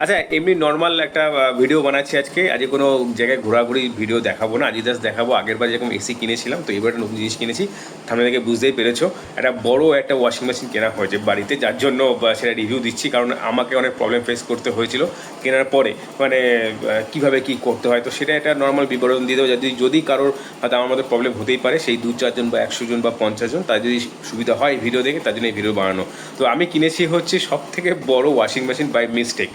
আচ্ছা, এমনি নর্মাল একটা ভিডিও বানাচ্ছি আজকে কোনো জায়গায় ঘোরাঘুরি ভিডিও দেখাবো না, আজকে জাস্ট দেখাবো আগেরবার যেরকম এসি কিনেছিলাম, তো এবার একটা নতুন জিনিস কিনেছি। সামনে থেকে বুঝতেই পেরেছো, একটা বড় একটা ওয়াশিং মেশিন কেনা হয়েছে বাড়িতে, যার জন্য সেটা রিভিউ দিচ্ছি, কারণ আমাকে অনেক প্রবলেম ফেস করতে হয়েছিল কেনার পরে, মানে কীভাবে কী করতে হয়। তো সেটা একটা নর্মাল বিবরণ দিয়ে দেবো, যদি যদি কারোর হয়তো আমার মধ্যে প্রবলেম হতেই পারে, সেই 2-4 জন বা 100 জন বা 50 জন, তার যদি সুবিধা হয় ভিডিও দেখে, তার জন্য এই ভিডিও বানানো। তো আমি কিনেছি হচ্ছে সব থেকে বড় ওয়াশিং মেশিন বাই মিস্টেক,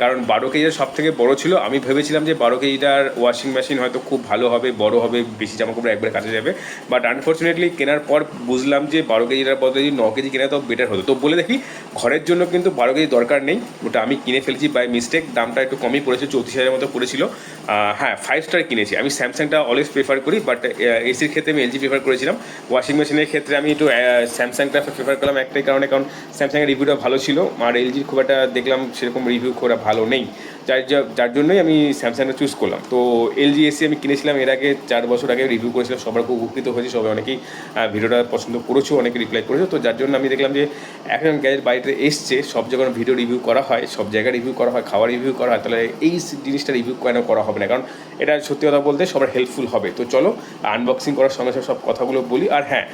কারণ 12 কেজিটা সব থেকে বড়ো ছিল। আমি ভেবেছিলাম যে 12 কেজিটার ওয়াশিং মেশিন হয়তো খুব ভালো হবে, বড় হবে, বেশি জামাকাপড় একবারে কাচা যাবে, বাট আনফর্চুনেটলি কেনার পর বুঝলাম যে 12 কেজিটার বদলে যদি 9 কেজি কেনা তো বেটার হতো। তো বলে দেখি, ঘরের জন্য কিন্তু 12 কেজি দরকার নেই, ওটা আমি কিনে ফেলেছি বাই মিস্টেক। দামটা একটু কমই পড়েছে, 34,000 মতো পড়েছিল। হ্যাঁ, 5 স্টার কিনেছি। আমি স্যামসাংটা অলওয়েজ প্রেফার করি, বাট এসির ক্ষেত্রে আমি এলজি প্রেফার করেছিলাম। ওয়াশিং মেশিনের ক্ষেত্রে আমি একটু স্যামসাংটা প্রেফার করলাম একটাই কারণে, কারণ স্যামসাংয়ের রিভিউটা ভালো ছিল, আর এলজির খুব একটা দেখলাম সেরকম রিভিউ খুব একটা ভালো নেই, যার জন্যই আমি স্যামসাংটা চুজ করলাম। তো এলজি এসি আমি কিনেছিলাম এর আগে 4 বছর আগে, রিভিউ করেছিলাম, সবার খুব উপকৃত হয়েছে, সবাই অনেকেই ভিডিওটা পছন্দ করেছো, অনেকে রিপ্লাই করেছো। তো যার জন্য আমি দেখলাম যে এখন গ্যাজেট বাড়িতে এসছে, সব যখন ভিডিও রিভিউ করা হয়, সব জায়গায় রিভিউ করা হয়, খাবার রিভিউ করা হয়, তাহলে এই জিনিসটা রিভিউ কেন করা হবে না, কারণ এটা সত্যি কথা বলতে সবার হেল্পফুল হবে। তো চলো আনবক্সিং করার সঙ্গে সঙ্গে সব কথাগুলো বলি। আর হ্যাঁ,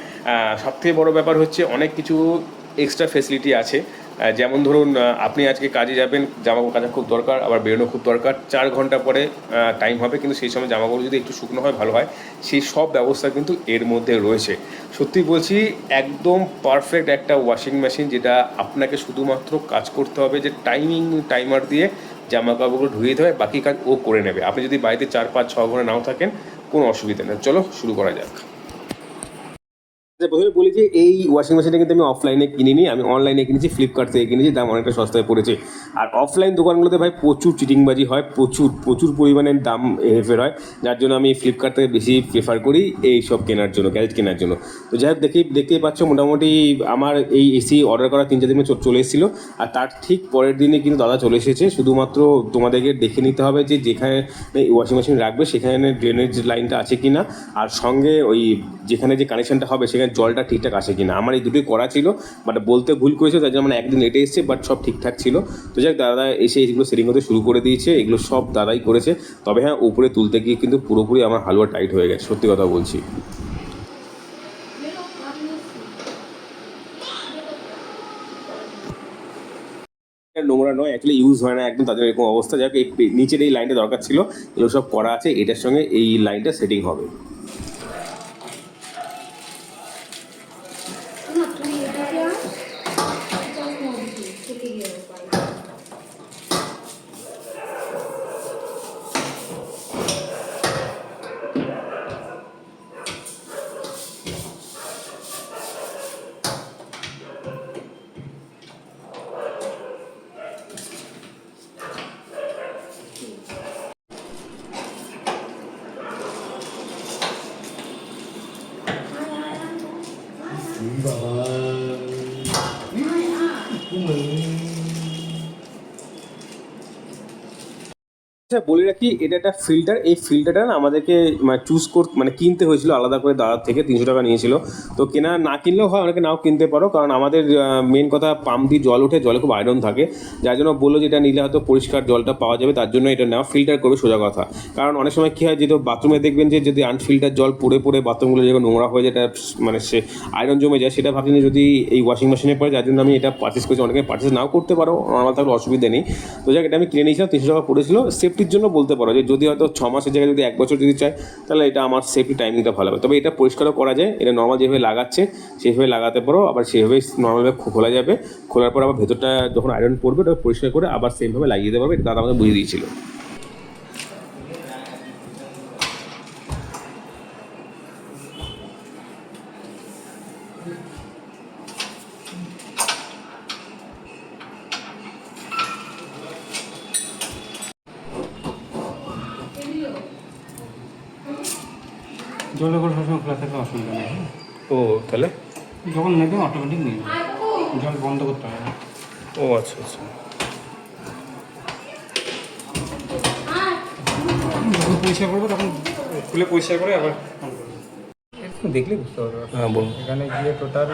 সবথেকে বড় ব্যাপার হচ্ছে অনেক কিছু এক্সট্রা ফেসিলিটি আছে। যেমন ধরুন, আপনি আজকে কাজে যাবেন, জামাকাপড় কাচা খুব দরকার, আবার বেরোনো খুব দরকার, 4 ঘন্টা পরে টাইম হবে, কিন্তু সেই সময় জামাকাপড় যদি একটু শুকনো হয় ভালো হয়, সেই সব ব্যবস্থা কিন্তু এর মধ্যে রয়েছে। সত্যি বলছি, একদম পারফেক্ট একটা ওয়াশিং মেশিন, যেটা আপনাকে শুধুমাত্র কাজ করতে হবে যে টাইমার দিয়ে জামাকাপড়গুলো ধুয়ে দিতে হবে, বাকি কাজ ও করে নেবে। আপনি যদি বাড়িতে 4-5-6 ঘন্টা নাও থাকেন, কোনো অসুবিধা নেই। চলো শুরু করা যাক। প্রথমে বলি যে এই ওয়াশিং মেশিনটা কিন্তু আমি অফলাইনে কিনিনি, আমি অনলাইনে কিনেছি, ফ্লিপকার্ট থেকে কিনেছি, দাম অনেকটা সস্তায় পড়েছে। আর অফলাইন দোকানগুলোতে ভাই প্রচুর চিটিংবাজি হয়, প্রচুর প্রচুর পরিমাণে দাম হেরফের হয়, যার জন্য আমি ফ্লিপকার্ট থেকে বেশি প্রেফার করি এই সব কেনার জন্য, গ্যাজেট কেনার জন্য। তো যাই হোক, দেখতেই পাচ্ছ মোটামুটি আমার এই এসি অর্ডার করা 3-4 দিনে চলে এসেছিলো, আর তার ঠিক পরের দিনে কিন্তু দাদা চলে এসেছে। শুধুমাত্র তোমাদেরকে দেখে নিতে হবে যে যেখানে ওয়াশিং মেশিন রাখবে সেখানে ড্রেনেজ লাইনটা আছে কি না, আর সঙ্গে ওই যেখানে যে কানেকশনটা হবে সেখানে জলটা ঠিকঠাক আসে কিনা। আমার এই দুটোই করা ছিল, বাট বলতে ভুল করেছে, তাই জন্য মানে একদিন লেটে এসেছে, বাট সব ঠিকঠাক ছিল। তো যাক, দাদা এসে এইগুলো সেটিং করতে শুরু করে দিয়েছে, এগুলো সব দাদাই করেছে। তবে হ্যাঁ, উপরে তুলতে গিয়ে কিন্তু পুরোপুরি আমার হালুয়া টাইট হয়ে গেছে, সত্যি কথা বলছি। নোংরা নয়, অ্যাকচুয়ালি ইউজ হয় না একদম, তাদের এরকম অবস্থা। যাক, এই নিচের এই লাইনটা দরকার ছিল, এগুলো সব করা আছে, এটার সঙ্গে এই লাইনটা সেটিং হবে। আচ্ছা, বলে রাখি, এটা একটা ফিল্টার। এই ফিল্টারটা না আমাদেরকে মানে মানে কিনতে হয়েছিল আলাদা করে দাদার থেকে, 300 টাকা নিয়েছিল। তো না কিনলেও হয়, অনেকে নাও কিনতে পারো, কারণ আমাদের মেন কথা, পাম্প দিয়ে জল ওঠে, জলে খুব আয়রন থাকে, যার জন্য বললো যে এটা নিলে হয়তো পরিষ্কার জলটা পাওয়া যাবে, তার জন্য এটা নেওয়া। ফিল্টার করবে সোজা কথা, কারণ অনেক সময় কী হয়, যেহেতু বাথরুমে দেখবেন যে যদি আনফিল্টার জল পড়ে পড়ে বাথরুমগুলো যখন নোংরা হয়ে যায়, মানে সে আয়রন জমে যায়, সেটা ভাবছি যদি এই ওয়াশিং মেশিনে পড়ে, যার জন্য আমি এটা পারচেস করেছি। অনেকে পারচেস নাও করতে পারো, নর্মাল থাকলে অসুবিধা নেই। তো যাক, এটা আমি কিনে নিয়েছিলাম, 300 টাকা পড়েছিল। সেফটির জন্য বলতে পারো যে যদি হয়তো 6 মাসের জায়গায় যদি 1 বছর যদি চায়, তাহলে এটা আমার সেফটি টাইমিংটা ভালো হবে। তবে এটা পরিষ্কারও করা যায়, এটা নর্মাল যেভাবে লাগাচ্ছে সেইভাবে লাগাতে পারো, আবার সেভাবেই নর্মালভাবে খোলা যাবে। খোলার পর আবার ভেতরটা যখন আয়রন পড়বে, ওটা পরিষ্কার করে আবার সেমভাবে লাগিয়ে দিতে পারবে। এটা দাদা আমাকে বুঝিয়ে দিয়েছিল। জলের করে সবসময় খোলা থাকলে অসুবিধা নেই। ও, তাহলে যখন নেবে অটোমেটিক নিয়ে যাবে, জল বন্ধ করতে হবে না। ও আচ্ছা আচ্ছা, যখন পরিষ্কার করবো তখন খুলে পরিষ্কার করে আবার দেখলে বুঝতে পারবে। হ্যাঁ বলুন। এখানে গিয়ে টোটাল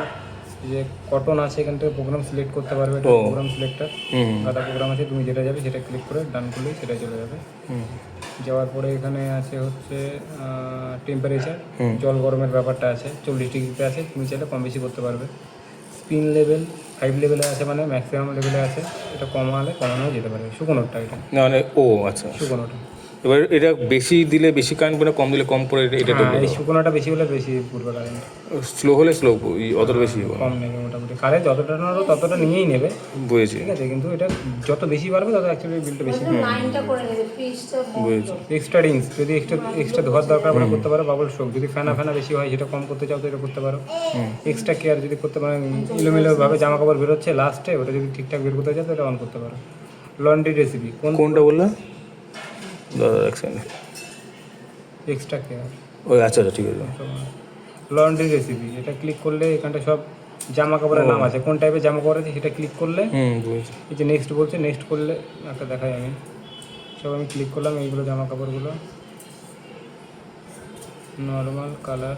যে কটন আছে এখান থেকে প্রোগ্রাম সিলেক্ট করতে পারবে, এটা প্রোগ্রাম সিলেক্টর গাদা প্রোগ্রাম আছে, তুমি যেটা যাবে সেটা ক্লিক করে ডান করলেই সেটা চলে যাবে। যাওয়ার পরে এখানে আছে হচ্ছে টেম্পারেচার, জল গরমের ব্যাপারটা আছে, 40 ডিগ্রিতে আছে, তুমি চাইলে কম বেশি করতে পারবে। স্পিন লেভেল 5 লেভেলে আছে, মানে ম্যাক্সিমাম লেভেলে আছে, এটা কমালে কমানো যেতে পারে। শুকনোটা এটা না মানে ও আচ্ছা, শুকনোটা। এবার এটা বেশি দিলে বেশি কারেন্ট পড়ে, কম দিলে কম পড়ে, এটা তো এই শুকনোটা বেশি হলে বেশি পড়বে কারেন্ট, স্লো হলে স্লো অতটা বেশি কম নেবে মোটামুটি। কারেন্ট যতটা নেবে ততটা নিয়েই নেবে, বুঝেছি ঠিক আছে, কিন্তু এটা যত বেশি বাড়বে তত অ্যাকচুয়ালি বিলটা বেশি লাইনটা করে নেবে ফ্রিজটা বুঝেছি। এক্সট্রা রিংস যদি এক্সট্রা ধোয়ার দরকার পড়ে করতে পারো, বাবল শোক যদি ফেনা বেশি হয় সেটা কম করতে চাও তো এটা করতে পারো। এক্সট্রা কেয়ার যদি করতে পারো, এলোমেলোভাবে জামা কাপড় বেরোচ্ছে লাস্টে, ওটা যদি ঠিকঠাক বের করতে চাও তো এটা অন করতে পারো। লন্ড্রি রেসিপি কোনটা বললে দাদা? এক সেকেন্ড, এক্সট্রা কেয়ার, ওই আচ্ছা আচ্ছা ঠিক আছে। লন্ড্রি রেসিপি এটা ক্লিক করলে এখানটা সব জামা কাপড়ের নাম আছে, কোন টাইপের জামা কাপড় আছে সেটা ক্লিক করলে বুঝেছি। এই যে নেক্সট বলছে, নেক্সট করলে একটা দেখাই আমি সব, আমি ক্লিক করলাম এইগুলো জামা কাপড়গুলো, নর্মাল কালার,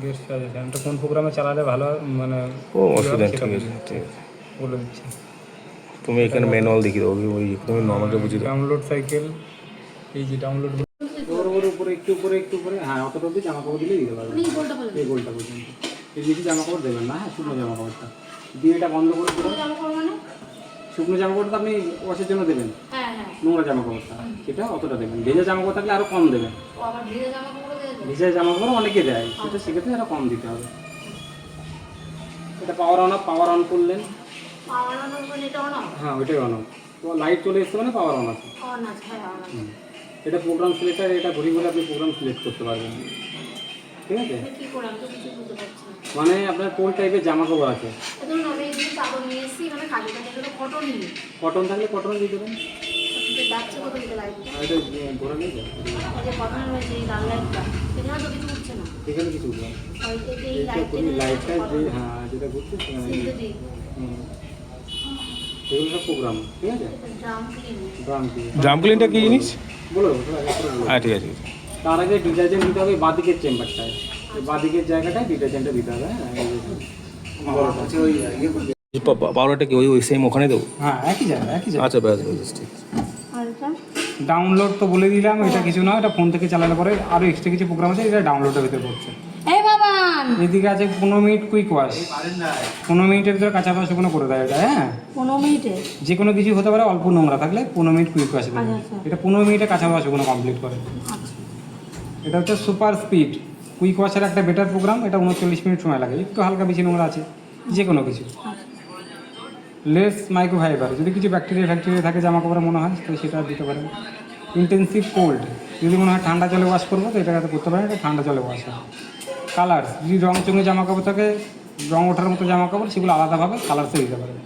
গেস্ট সাজেশন, এটা কোন প্রোগ্রামে চালালে ভালো মানে ও অসুবিধা নেই, ঠিক আছে ঠিক আছে। বলে দিচ্ছি। তুমি এখানে ম্যানুয়াল দেখিয়ে দাও, ওই তুমি নর্মালটা বুঝিয়ে দাও। ডাউনলোড সাইকেল, এই যে ডাউনলোড ওর উপরে একটু উপরে, হ্যাঁ অতটা অব্দি জামা কাপড় দিলে দিতে পারবে, এই গোলটা বলে এই গোলটা পর্যন্ত। এই বেশি জামা কাপড় দেবেন না, হ্যাঁ শুকনো জামা কাপড়টা দিয়ে এটা বন্ধ করে দেবেন। জামা কাপড় মানে শুকনো জামা কাপড়টা আপনি ওয়াশের জন্য দেবেন, হ্যাঁ হ্যাঁ, নোংরা জামা কাপড়টা সেটা অতটা দেবেন। ভেজা জামা কাপড় থাকলে আরও কম দেবেন, ও আবার ভিজে জামা কাপড় দিয়ে দেবে। ভেজা জামা কাপড় অনেকে দেয়, সেটা সেক্ষেত্রে আরও কম দিতে হবে। এটা পাওয়ার অন করলেন, পাওয়ার অন মানে এটা অন হ্যাঁ ওইটাই অন। তো লাইট চলে এসছে মানে পাওয়ার অন আছে। অন আছে, হ্যাঁ অন আছে। এটা প্রোগ্রাম সিলেক্টর, এটা ঘুরে ঘুরে আপনি প্রোগ্রাম সিলেক্ট করতে পারবেন, ঠিক আছে। আমি কি করে, আমি তো কিছু বুঝতে পারছি না। মানে আপনার কোন টাইপের জামা কাপড় আছে, ধরুন আমি এই যে চাদর নিয়ে এসেছি, মানে কাজে কাজে গেলে কটন নিয়ে কটন থাকলে কটন দিয়ে দেবেন। যাচ্ছে কত দিকে লাইটটা, আর এটা ঘোরা নেই তো, এই যে কটনের রয়েছে এই লাল লাইটটা, এখানে তো কিছু উঠছে না। এখানে কিছু উঠবে না। ওই যে এই লাইটটা যে হ্যাঁ যেটা ঘুরছে সেখানে সিনথেটিক এগুলো সব প্রোগ্রাম, ঠিক আছে। ড্রাম ক্লিন, ড্রাম দিয়ে ড্রাম ক্লিনটা কি জিনিস? বলো ওটা আগে করে বলো। হ্যাঁ ঠিক আছে ঠিক আছে। তার আগে ডিটারজেন্ট দিতে হবে বাঁদিকের চেম্বারটায়, এই বাঁদিকের জায়গাটায় ডিটারজেন্টটা দিতে হবে। হ্যাঁ এই যে বড়টা আছে ওই পাউডারটা কি ওই ওই সেম ওখানে দেবো? হ্যাঁ একই জায়গা একই জায়গা। আচ্ছা ব্যাস ব্যাস ঠিক আছে। আর এটা ডাউনলোড তো বলে দিলাম, এটা কিছু নয়, এটা ফোন থেকে চালালে পরে আরও এক্সট্রা কিছু প্রোগ্রাম আছে, এটা ডাউনলোডের ভিতরে পড়ছে। এই বাবান এদিকে আছে 15 মিনিট কুইক ওয়াশ, 15 মিনিটের ভিতরে কাঁচা পাওয়া শুকনো করে দেয় এটা। হ্যাঁ 15 মিনিটে, যে কোনো কিছু হতে পারে, অল্প নোংরা থাকলে 15 মিনিট কুইক ওয়াশ দেবে, আচ্ছা, আচ্ছা। এটা 15 মিনিটে কাঁচা পাওয়া শুকনো কমপ্লিট করে। আচ্ছা এটা হচ্ছে সুপার স্পিড কুইক ওয়াশের একটা বেটার প্রোগ্রাম, এটা 39 মিনিট সময় লাগে, একটু হালকা বেশি নোংরা আছে যে কোনো কিছু। লেস মাইক্রোফাইবার, যদি কিছু ব্যাকটেরিয়া থাকে জামা কাপড়ে মনে হয় তো সেটা দিতে পারেন। ইন্টেন্সিভ কোল্ড, যদি মনে হয় ঠান্ডা জলে ওয়াশ করবো তো এটা করতে পারেন, এটা ঠান্ডা জলে ওয়াশ হয়। কালার, যদি রং চঙে জামা কাপড় থাকে, রং ওঠার মতো জামা কাপড়, সেগুলো আলাদাভাবে কালারসে দিতে পারেন।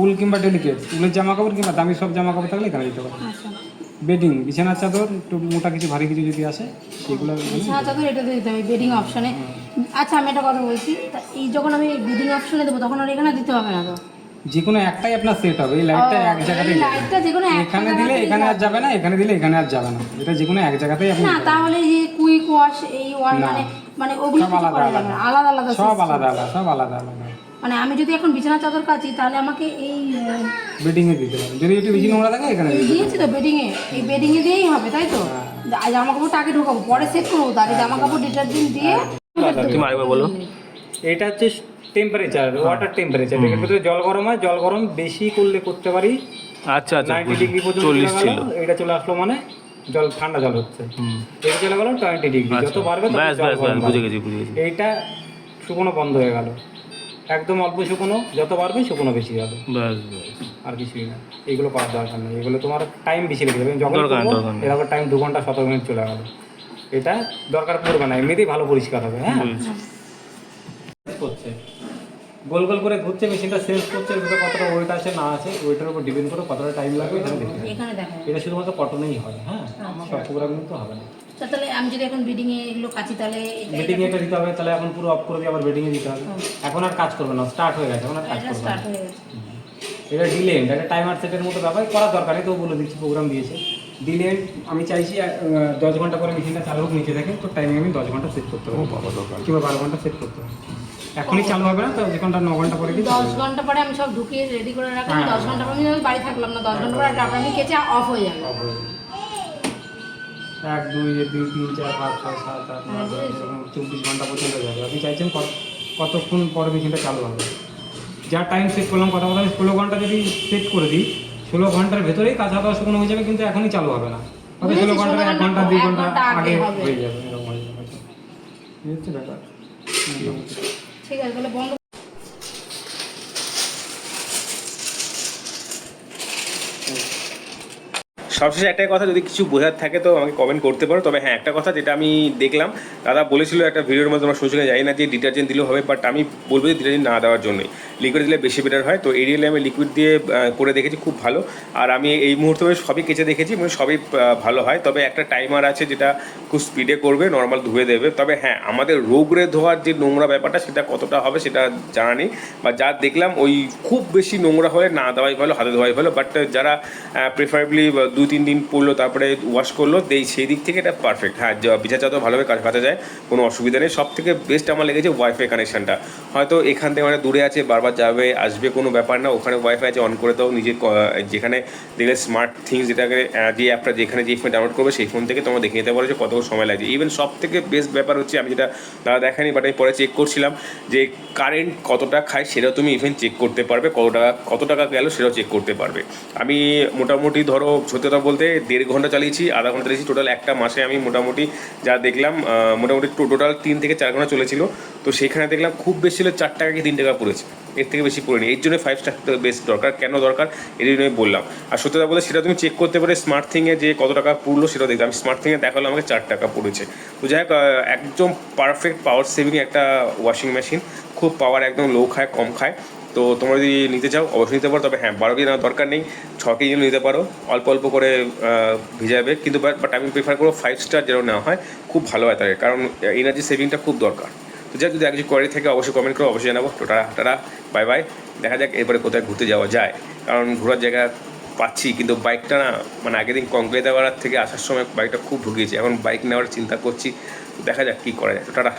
উল কিংবা ডেলিকেট, উলের জামা কাপড় কিংবা দামি সব জামা কাপড় থাকলে এখানে দিতে পারেন। আচ্ছা, বেডিং, বিছানার চাদর, একটু মোটা কিছু ভারী কিছু যদি আসে সেগুলো বিছানা চাদর এটা দিতে হবে বেডিং অপশনে। আচ্ছা আমি একটা কথা বলছি, তা এই যখন আমি বেডিং অপশনে দেবো তখন আর এখানে দিতে হবে না তো? যে কোনো একটাই আপনার সেট হবে, এই লাইটটা এক জায়গাতেই যাবে। লাইটটা যে কোনো এখানে দিলে এখানে আর যাবে না, এখানে দিলে এখানে আর যাবে না, এটা যে কোনো এক জায়গাতেই আপনি না, তাহলে এই যে কুইক ওয়াশ এই ওয়াশ না। মানে মানে ওগুলো সব কিছু আলাদা করা যাবে না, আলাদা আলাদা সব system। আলাদা আলাদা, সব আলাদা আলাদা। মানে আমি যদি এখন বিছানা চাদর কাচি তাহলে আমাকে এই বেডিংয়ে দিতে হবে, যদি একটু বেশি নোংরা থাকে এখানে দিতে হবে। দিয়েছি তো বেডিং এ, এই বেডিং এ দিয়েই হবে তাই তো? আর জামা কাপড়টা আগে ঢোকাবো, পরে সেট করবো, তাহলে জামা কাপড় ডিটারজেন্ট দিয়ে তুমি আরেকবার বলো। এটা হচ্ছে টেম্পারেচার, ওয়াটার টেম্পারেচার, এর ভিতরে জল গরম হয়, জল গরম বেশি করলে করতে পারি আচ্ছা আচ্ছা 90 ডিগ্রি পর্যন্ত 40 চলে ছিল। গেল, এটা চলে আসলো মানে জল ঠান্ডা জল হচ্ছে, এটা চলে গেল 20 ডিগ্রি, যত বাড়বে তত ব্যাস জল ব্যাস গরম ব্যাস বুঝে বাড়বে। গেছি বুঝে গেছি। এইটা শুকনো বন্ধ হয়ে গেল, একদম অল্প শুকনো, যত বাড়বে শুকনো বেশি হবে, ব্যাস ব্যাস আর কিছুই না। এইগুলো করার দরকার নেই, এগুলো তোমার টাইম বেশি লেগে যাবে যখন দরকার নেই, করবো, দরকার নেই। এরকম টাইম 2 ঘন্টা 17 মিনিট চলে গেল, এটা দরকার পড়বে না, এমনিতেই ভালো পরিষ্কার হবে। হ্যাঁ বুঝেছি। করছে গোল গোল করে ঘুরছে, মেশিনটা সেন্স করছে এর ভিতরে কতটা ওয়েট আছে না আছে, ওয়েটের উপর ডিপেন্ড করে কতটা টাইম লাগবে এখানে দেখতে হবে। এখানে দেখা যাবে। এটা শুধুমাত্র কটনেই হয়, হ্যাঁ সব প্রোগ্রাম কিন্তু হবে না। তা তাহলে আমি যদি এখন বিডিং এ এগুলো কাচি তাহলে বেডিং এটা দিতে হবে, তাহলে এখন পুরো অফ করে দিয়ে আবার বেডিং এ দিতে হবে, এখন আর কাজ করবে না, স্টার্ট হয়ে গেছে, এখন আর কাজ এটা করবে না। স্টার্ট হয়ে গেছে। এটা ডিলেন্ড, এটা টাইমার সেটের মতো ব্যাপার, করার দরকার নেই, তো বলে দিচ্ছি প্রোগ্রাম দিয়েছে। দিলে আমি চাইছি 10 ঘন্টা পরে মেশিনটা চালু হোক নিচে থেকে, তো টাইমিং আমি 10 ঘন্টা সেট করতে পারবো, কিংবা 12 ঘন্টা সেট করতে হবে। এখনই চালু হবে না, তো যে ঘন্টা 9 ঘন্টা পরে কি 10 ঘন্টা পরে আমি সব ঢুকিয়ে রেডি করে রাখলাম, 10 ঘন্টা পরে আমি বাড়ি থাকলাম না, 10 ঘন্টা পরে তারপর আমি কেচে অফ হয়ে যাবে। 1 2 3 4 5 6 7 8 9 10 24 ঘন্টা পর্যন্ত যাবে। আপনি চাইছেন কতক্ষণ পরে মেশিনটা চালু হবে? যা টাইম সেট করলাম, কথা বলা 16 ঘন্টা যদি সেট করে দিই, 16 ঘন্টার ভেতরেই কাজ হাতে শুকনো হয়ে যাবে, কিন্তু এখনই চালু হবে না। তবে 16 ঘন্টা 1 ঘন্টা 2 ঘন্টা আগে হয়ে যাবে, এরকম হয়ে যাবে। এই হচ্ছে ব্যাপার। ঠিক আছে, তাহলে বন্ধ। সবশেষে একটাই কথা, যদি কিছু বোঝার থাকে তো আমাকে কমেন্ট করতে পারো। তবে হ্যাঁ, একটা কথা যেটা আমি দেখলাম, দাদা বলেছিল একটা ভিডিওর মধ্যে, আমার শুনছিলাম, জানি না যে ডিটারজেন্ট দিলেও হবে, বাট আমি বলবো যে ডিটারজেন্ট না দেওয়ার জন্যই, লিকুইড দিলে বেশি বেটার হয়। তো এরিয়ালে আমি লিকুইড দিয়ে করে দেখেছি, খুব ভালো। আর আমি এই মুহূর্তে সবই কেচে দেখেছি, মানে সবই ভালো হয়। তবে একটা টাইমার আছে যেটা খুব স্পিডে করবে, নর্মাল ধুয়ে দেবে। তবে হ্যাঁ, আমাদের রোগরে ধোয়ার যে নোংরা ব্যাপারটা, সেটা কতটা হবে সেটা জানা নেই, বা যা দেখলাম ওই খুব বেশি নোংরা হলে না দেওয়াই ভালো, হাতে ধোয়াই ভালো। বাট যারা প্রেফারেবলি 2-3 দিন পরলো তারপরে ওয়াশ করলো, সেই দিক থেকে এটা পারফেক্ট। হ্যাঁ, বিচার যত ভালোভাবে কাটা যায়, কোনো অসুবিধা নেই। সব থেকে বেস্ট আমার লেগেছে ওয়াইফাই কানেকশানটা। হয়তো এখান থেকে মানে দূরে আছে, বারবার যাবে আসবে, কোনো ব্যাপার না, ওখানে ওয়াইফাই আছে, অন করে দাও। নিজের যেখানে দেখলে স্মার্ট থিংস, যেটাকে যে অ্যাপটা যেখানে যে ফোন ডাউনলোড করবে, সেই ফোন থেকে তোমরা দেখে নিতে পারো যে কত সময় লাগছে। ইভেন সব থেকে বেস্ট ব্যাপার হচ্ছে, আমি যেটা দাদা দেখানি, বাট আমি পরে চেক করছিলাম, যে কারেন্ট কতটা খায় সেটাও তুমি ইভেন চেক করতে পারবে, কত টাকা গেল সেটাও চেক করতে পারবে। আমি মোটামুটি ধরো সত্যি কথা বলতে 1.5 ঘন্টা চালিয়েছি, আধা ঘন্টা চালিয়েছি, টোটাল একটা মাসে আমি মোটামুটি যা দেখলাম, মোটামুটি টোটাল 3 থেকে 4 ঘন্টা চলেছিল। তো সেখানে দেখলাম খুব বেশি হলে 4 টাকা কি 3 টাকা পড়েছে, এর থেকে বেশি পড়েনি। এর জন্য 5 স্টার বেস্ট দরকার। কেন দরকার এর জন্য আমি বললাম। আর সত্যি কথা বলতে সেটা তুমি চেক করতে পারে স্মার্ট থিংয়ে, যে কত টাকা পড়লো সেটাও দেখলাম। স্মার্ট থিংয়ে দেখালো আমাকে 4 টাকা পড়েছে। তো যাই হোক, একদম পারফেক্ট পাওয়ার সেভিং একটা ওয়াশিং মেশিন, খুব পাওয়ার একদম লো খায়, কম খায়। তো তোমরা যদি নিতে চাও অবশ্যই নিতে পারো। তবে হ্যাঁ, 12 কেজি নেওয়ার দরকার নেই, 6 কেজি নিতে পারো, অল্প অল্প করে ভিজাবে। কিন্তু বাট আমি প্রেফার করবো 5 স্টার যেন নেওয়া হয়, খুব ভালো হয় তাদের, কারণ এনার্জি সেভিংটা খুব দরকার। তো যাই, যদি কিছু কোয়ারি থাকে অবশ্যই কমেন্ট করো, অবশ্যই জানাবো। তো টাটা, বাই বাই। দেখা যাক এরপরে কোথায় ঘুরতে যাওয়া যায়, কারণ ঘোরার জায়গা পাচ্ছি, কিন্তু বাইকটা না, মানে আগের দিন কংক্রিট থেকে আসার সময় বাইকটা খুব ঢুকিয়েছে, এখন বাইক নেওয়ার চিন্তা করছি। দেখা যাক কী করা যায়। তো টাটা।